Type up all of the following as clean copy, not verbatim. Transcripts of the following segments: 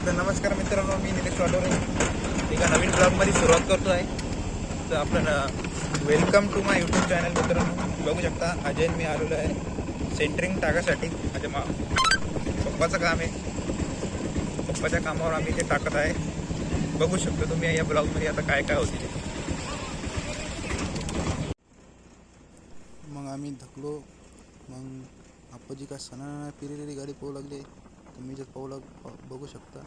तर नमस्कार मित्रांनो, मी निलेश वाडोरे एका नवीन ब्लॉगमध्ये सुरुवात करतो आहे. तर आपलं welcome to my YouTube channel. मित्रांनो बघू शकता, अजय मी आलेलो आहे सेंटरिंग टाकासाठी. माझ्या पप्पाचं काम आहे, पप्पाच्या कामावर आम्ही ते टाकत आहे. बघू शकतो तुम्ही या ब्लॉगमध्ये आता काय काय होते. मग आम्ही धकलो. मग आप्पाजी काय सणा फिरलेली गाडी पाहू लागली. तुम्ही जर बघू शकता.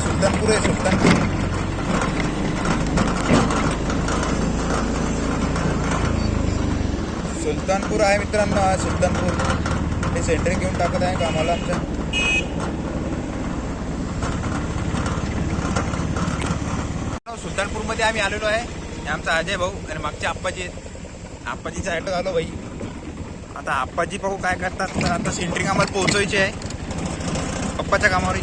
सुलतानपूर आहे, सुलतानपूर आहे मित्रांनो. हा सुलतानपूर हे सेंटरिंग घेऊन टाकत आहे कामाला आमच्या. सुलतानपूरमध्ये आम्ही आलेलो आहे. हे आमचा अजय भाऊ आणि मागचे आप्पाजी आहेत. आप्पाजीचा ॲटो आलो भाई. आता आप्पाजी पाहू काय करतात. तर आता सेंटरिंग आम्हाला पोहोचवायची आहे पप्पाच्या कामावर.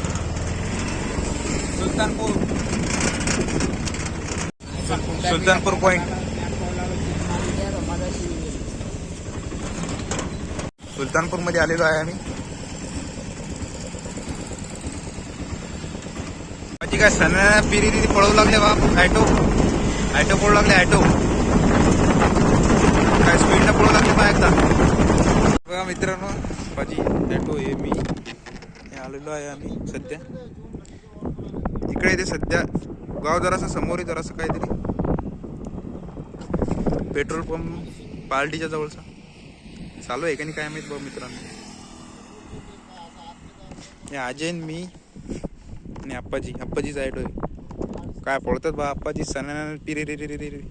सुलतानपूर पॉइंट, सुलतानपूरमध्ये आलेलो आहे आम्ही. माझी काय सणा पिरी पळवू लागले बा. ॲटो पळू लागले. ॲटो काय स्पीडनं पळू लागले बा एकदा. बघा मित्रांनो, माझी ॲटो हे मी आलेलो आहे आम्ही सध्या इकडे. ते सध्या गाव जरासं समोर आहे, जरासं काहीतरी पेट्रोल पंप पार्टीच्या जवळचा चालू आहे का नाही काय माहित बघ मित्रांनो. हे अजय मी आणि आप्पाजीचा ॲटो आहे. काय पळतात बा आप्पाजी सणा पिरे रे रे रे रे.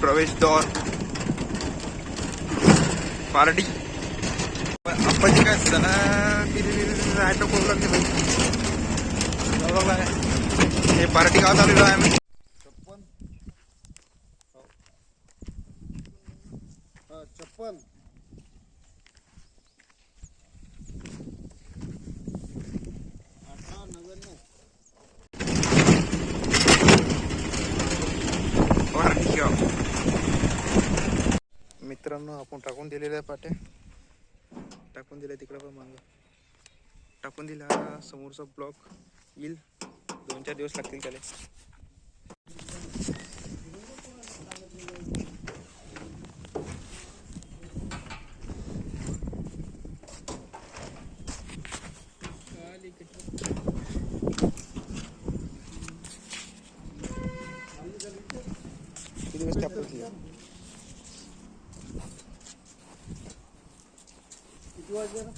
प्रवेशद्वार पार्टी. आप्पाजी काय सणा ॲटो पळू लागले भाई. हे पार्टी गावात आलेलो आहे आम्ही. छप्पन मित्रांनो, आपण टाकून दिलेल्या पाट्या टाकून दिल्या तिकडं पण मागं टाकून दिला. हा समोरचा ब्लॉक येईल, 2-4 दिवस लागतील त्याला. किती दिवस टाकतो किती वाजले ना?